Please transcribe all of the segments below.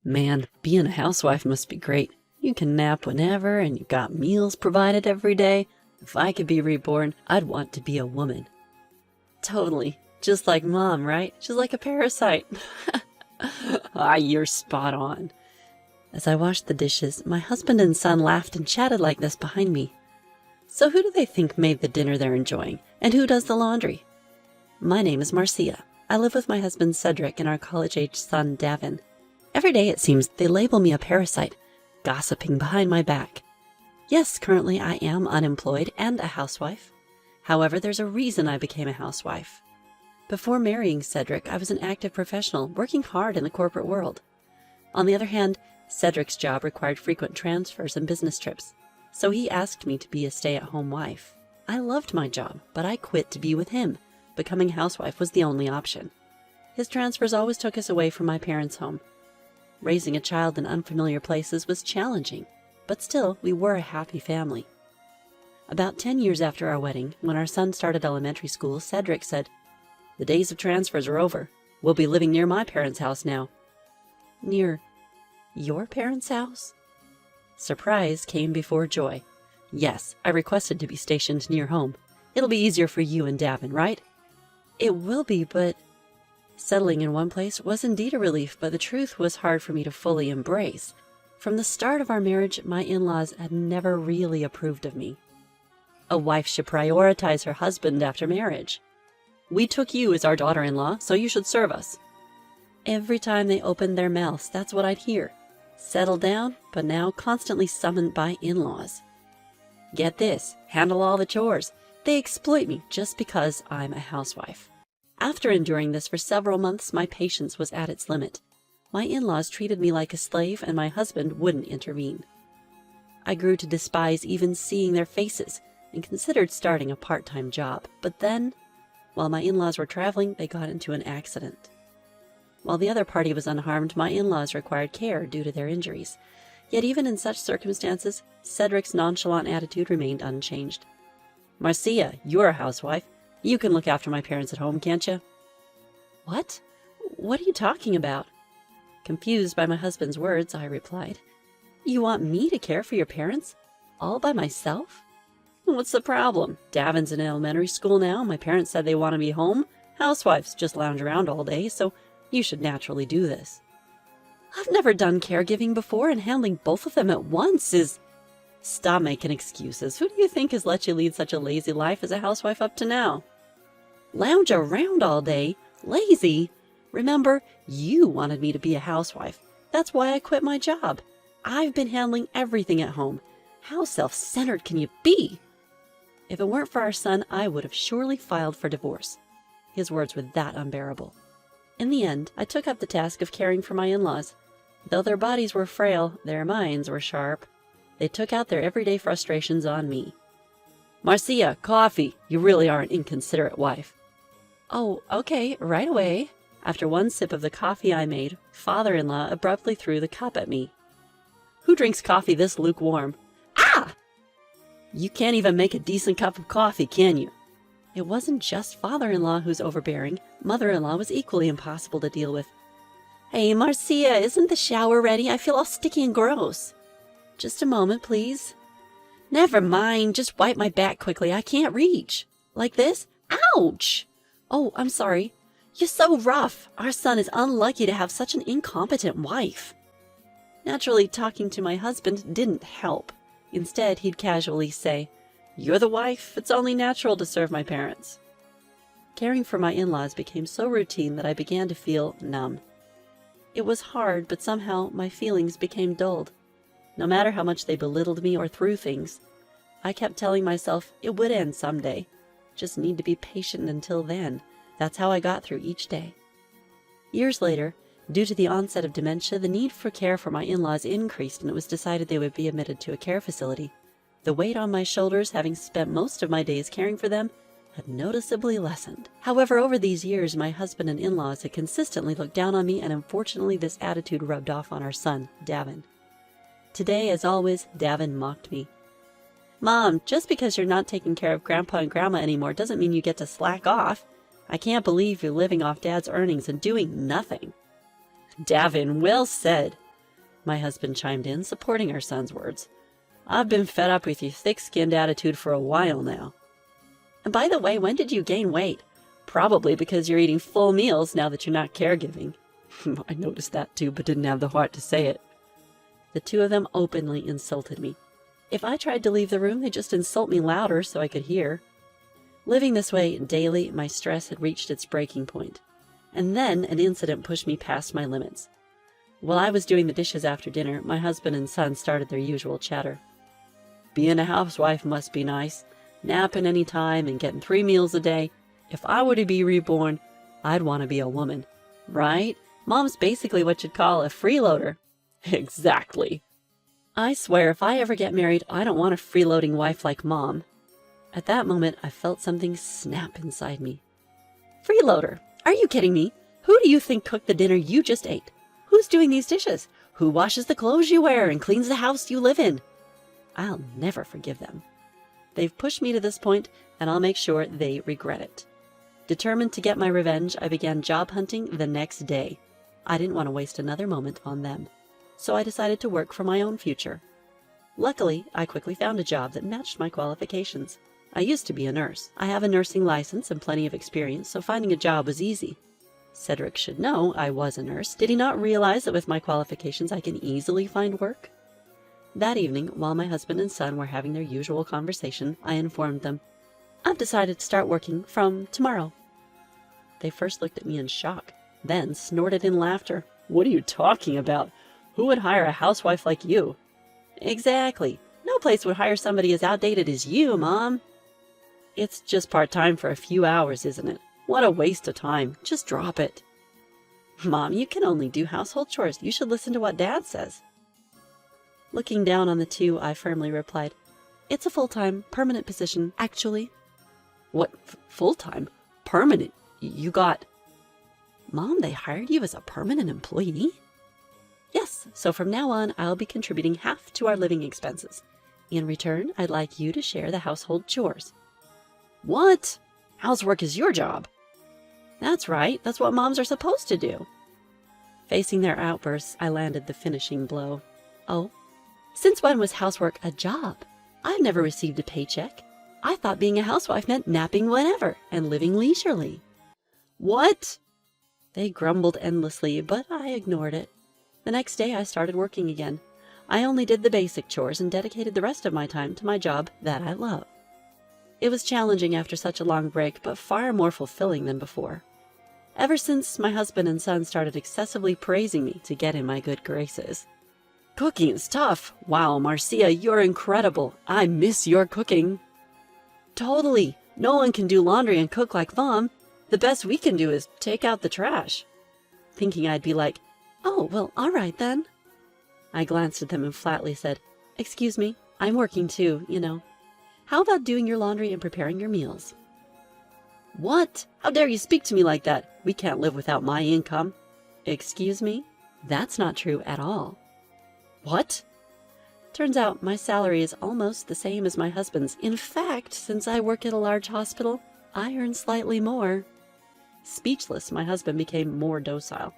Man, being a housewife must be great. You can nap whenever and you've got meals provided every day. If I could be reborn, I'd want to be a woman. Totally. Just like Mom, right? She's like a parasite. You're spot on. As I washed the dishes, my husband and son laughed and chatted like this behind me. So who do they think made the dinner they're enjoying? And who does the laundry? My name is Marcia. I live with my husband Cedric and our college-age son Davin. Every day, it seems, they label me a parasite, gossiping behind my back. Yes, currently I am unemployed and a housewife. However, there's a reason I became a housewife. Before marrying Cedric, I was an active professional, working hard in the corporate world. On the other hand, Cedric's job required frequent transfers and business trips, so he asked me to be a stay-at-home wife. I loved my job, but I quit to be with him. Becoming a housewife was the only option. His transfers always took us away from my parents' home. Raising a child in unfamiliar places was challenging, but still, we were a happy family. About 10 years after our wedding, when our son started elementary school, Cedric said, "The days of transfers are over. We'll be living near my parents' house now." Near your parents' house? Surprise came before joy. Yes, I requested to be stationed near home. It'll be easier for you and Davin, right? It will be, but... Settling in one place was indeed a relief, but the truth was hard for me to fully embrace. From the start of our marriage, my in-laws had never really approved of me. A wife should prioritize her husband after marriage. "We took you as our daughter-in-law, so you should serve us." Every time they opened their mouths, that's what I'd hear. Settled down, but now constantly summoned by in-laws. Get this, handle all the chores. They exploit me just because I'm a housewife. After enduring this for several months, my patience was at its limit. My in-laws treated me like a slave, and my husband wouldn't intervene. I grew to despise even seeing their faces and considered starting a part-time job. But then, while my in-laws were traveling, they got into an accident. While the other party was unharmed, my in-laws required care due to their injuries. Yet even in such circumstances, Cedric's nonchalant attitude remained unchanged. "Marcia, you're a housewife. You can look after my parents at home, can't you?" "What? What are you talking about?" Confused by my husband's words, I replied, "You want me to care for your parents? All by myself?" "What's the problem? Davin's in elementary school now. My parents said they want to be home. Housewives just lounge around all day, so you should naturally do this." "I've never done caregiving before, and handling both of them at once is..." "Stop making excuses. Who do you think has let you lead such a lazy life as a housewife up to now?" "Lounge around all day? Lazy? Remember, you wanted me to be a housewife. That's why I quit my job. I've been handling everything at home. How self-centered can you be?" If it weren't for our son, I would have surely filed for divorce. His words were that unbearable. In the end, I took up the task of caring for my in-laws. Though their bodies were frail, their minds were sharp. They took out their everyday frustrations on me. "Marcia, coffee! You really are an inconsiderate wife." "Oh, okay, right away." After one sip of the coffee I made, father-in-law abruptly threw the cup at me. "Who drinks coffee this lukewarm?" "Ah!" "You can't even make a decent cup of coffee, can you?" It wasn't just father-in-law who's overbearing. Mother-in-law was equally impossible to deal with. "Hey, Marcia, isn't the shower ready? I feel all sticky and gross." "Just a moment, please." "Never mind, just wipe my back quickly. I can't reach." "Like this? Ouch!" "Oh, I'm sorry. You're so rough. Our son is unlucky to have such an incompetent wife." Naturally, talking to my husband didn't help. Instead, he'd casually say, "You're the wife. It's only natural to serve my parents." Caring for my in-laws became so routine that I began to feel numb. It was hard, but somehow my feelings became dulled. No matter how much they belittled me or threw things, I kept telling myself it would end someday. Just need to be patient until then. That's how I got through each day. Years later, due to the onset of dementia, the need for care for my in-laws increased, and it was decided they would be admitted to a care facility. The weight on my shoulders, having spent most of my days caring for them, had noticeably lessened. However, over these years, my husband and in-laws had consistently looked down on me, and unfortunately this attitude rubbed off on our son, Davin. Today, as always, Davin mocked me. "Mom, just because you're not taking care of Grandpa and Grandma anymore doesn't mean you get to slack off. I can't believe you're living off Dad's earnings and doing nothing." "Davin, well said. my husband chimed in, supporting our son's words. I've been fed up with your thick-skinned attitude for a while now. And by the way, when did you gain weight? Probably because you're eating full meals now that you're not caregiving. I noticed that too, but didn't have the heart to say it. The two of them openly insulted me. If I tried to leave the room, they'd just insult me louder so I could hear. Living this way daily, my stress had reached its breaking point. And then an incident pushed me past my limits. While I was doing the dishes after dinner, my husband and son started their usual chatter. Being a housewife must be nice. Napping any time and getting 3 meals a day. If I were to be reborn, I'd want to be a woman. Right? Mom's basically what you'd call a freeloader. Exactly. I swear if I ever get married, I don't want a freeloading wife like Mom. At that moment, I felt something snap inside me. Freeloader? Are you kidding me? Who do you think cooked the dinner you just ate? Who's doing these dishes? Who washes the clothes you wear and cleans the house you live in? I'll never forgive them. They've pushed me to this point, and I'll make sure they regret it. Determined to get my revenge, I began job hunting the next day. I didn't want to waste another moment on them, so I decided to work for my own future. Luckily, I quickly found a job that matched my qualifications. I used to be a nurse. I have a nursing license and plenty of experience, so finding a job was easy. Cedric should know I was a nurse. Did he not realize that with my qualifications I can easily find work? That evening, while my husband and son were having their usual conversation, I informed them, I've decided to start working from tomorrow. They first looked at me in shock, then snorted in laughter. What are you talking about? Who would hire a housewife like you? Exactly. No place would hire somebody as outdated as you, Mom. It's just part-time for a few hours, isn't it? What a waste of time. Just drop it. Mom, you can only do household chores. You should listen to what Dad says. Looking down on the two, I firmly replied, It's a full-time, permanent position, actually. What, full-time? Permanent? You got... Mom, they hired you as a permanent employee? Yes, so from now on, I'll be contributing half to our living expenses. In return, I'd like you to share the household chores. What? Housework is your job. That's right, that's what moms are supposed to do. Facing their outbursts, I landed the finishing blow. Oh? Since when was housework a job? I've never received a paycheck. I thought being a housewife meant napping whenever and living leisurely. What? They grumbled endlessly, but I ignored it. The next day I started working again. I only did the basic chores and dedicated the rest of my time to my job that I love. It was challenging after such a long break, but far more fulfilling than before. Ever since my husband and son started excessively praising me to get in my good graces. Cooking is tough. Wow, Marcia, you're incredible. I miss your cooking. Totally. No one can do laundry and cook like Mom. The best we can do is take out the trash. Thinking I'd be like, oh, well, all right then. I glanced at them and flatly said, Excuse me, I'm working too, you know. How about doing your laundry and preparing your meals? What? How dare you speak to me like that? We can't live without my income. Excuse me? That's not true at all. What? Turns out my salary is almost the same as my husband's. In fact, since I work at a large hospital, I earn slightly more. Speechless, my husband became more docile.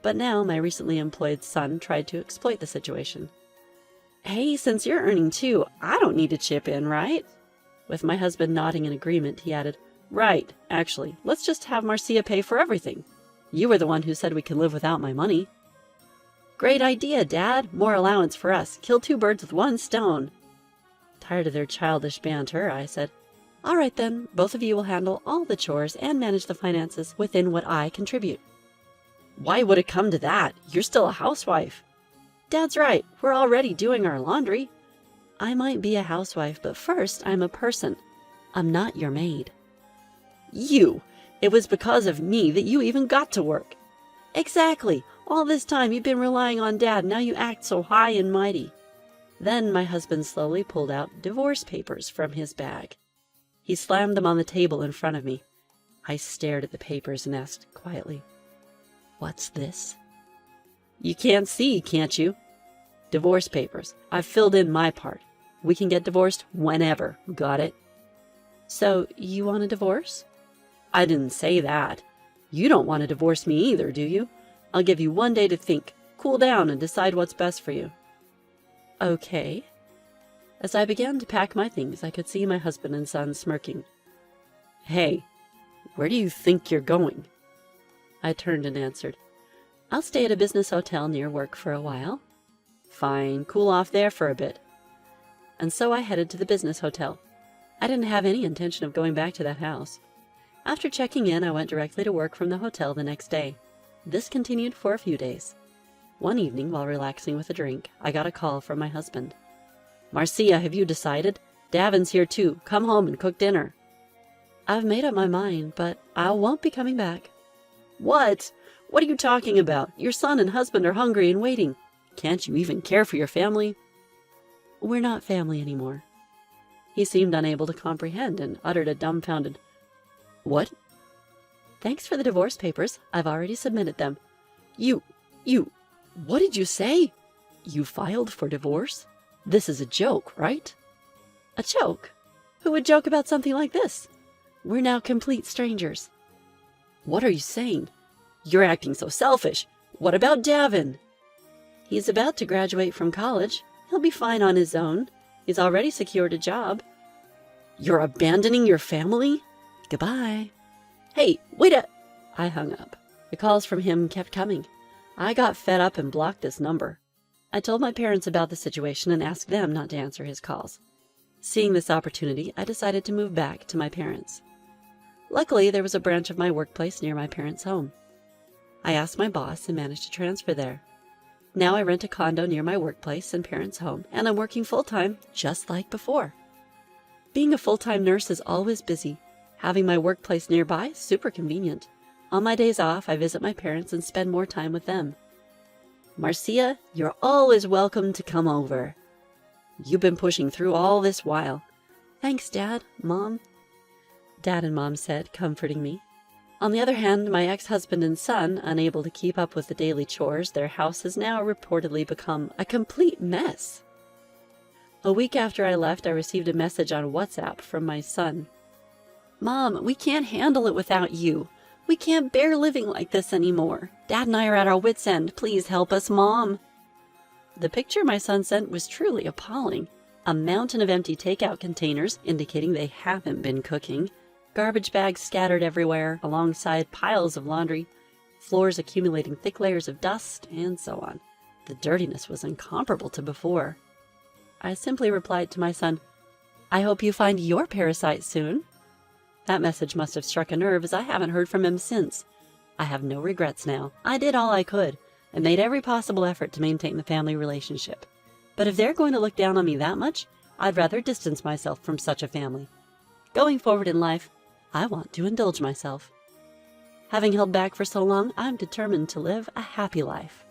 But now my recently employed son tried to exploit the situation. Hey, since you're earning too, I don't need to chip in, right? With my husband nodding in agreement, he added, Right, actually, let's just have Marcia pay for everything. You were the one who said we can live without my money. Great idea, Dad. More allowance for us. Kill 2 birds with 1 stone. Tired of their childish banter, I said, All right then, both of you will handle all the chores and manage the finances within what I contribute. Why would it come to that? You're still a housewife. Dad's right. We're already doing our laundry. I might be a housewife, but first I'm a person. I'm not your maid. You! It was because of me that you even got to work. Exactly. All this time you've been relying on Dad, now you act so high and mighty. Then my husband slowly pulled out divorce papers from his bag. He slammed them on the table in front of me. I stared at the papers and asked quietly, What's this? You can't see, can't you? Divorce papers. I've filled in my part. We can get divorced whenever. Got it? So, you want a divorce? I didn't say that. You don't want to divorce me either, do you? I'll give you 1 day to think. cool down and decide what's best for you." "Okay." As I began to pack my things, I could see my husband and son smirking. "Hey, where do you think you're going?" I turned and answered, "I'll stay at a business hotel near work for a while." "Fine, cool off there for a bit." And so I headed to the business hotel. I didn't have any intention of going back to that house. After checking in, I went directly to work from the hotel the next day. This continued for a few days. One evening, while relaxing with a drink, I got a call from my husband. "Marcia, have you decided? Davin's here too. Come home and cook dinner." "I've made up my mind, but I won't be coming back." "What? What are you talking about? Your son and husband are hungry and waiting. Can't you even care for your family?" "We're not family anymore." He seemed unable to comprehend and uttered a dumbfounded, "What?" "Thanks for the divorce papers. I've already submitted them." What did you say? You filed for divorce? This is a joke, right?" "A joke? Who would joke about something like this? We're now complete strangers." "What are you saying? You're acting so selfish. What about Davin?" "He's about to graduate from college. He'll be fine on his own. He's already secured a job." "You're abandoning your family?" "Goodbye." "Hey, wait a—" I hung up. The calls from him kept coming. I got fed up and blocked this number. I told my parents about the situation and asked them not to answer his calls. Seeing this opportunity, I decided to move back to my parents. Luckily, there was a branch of my workplace near my parents' home. I asked my boss and managed to transfer there. Now I rent a condo near my workplace and parents' home, and I'm working full-time, just like before. Being a full-time nurse is always busy. Having my workplace nearby is super convenient. On my days off, I visit my parents and spend more time with them. "Marcia, you're always welcome to come over. You've been pushing through all this while." "Thanks, Dad, Mom," Dad and Mom said, comforting me. On the other hand, my ex-husband and son, unable to keep up with the daily chores, their house has now reportedly become a complete mess. A week after I left, I received a message on WhatsApp from my son. "Mom, we can't handle it without you. We can't bear living like this anymore. Dad and I are at our wits' end. Please help us, Mom." The picture my son sent was truly appalling. A mountain of empty takeout containers, indicating they haven't been cooking, garbage bags scattered everywhere, alongside piles of laundry, floors accumulating thick layers of dust, and so on. The dirtiness was incomparable to before. I simply replied to my son, "I hope you find your parasite soon." That message must have struck a nerve, as I haven't heard from him since. I have no regrets now. I did all I could, and made every possible effort to maintain the family relationship. But if they're going to look down on me that much, I'd rather distance myself from such a family. Going forward in life, I want to indulge myself. Having held back for so long, I'm determined to live a happy life.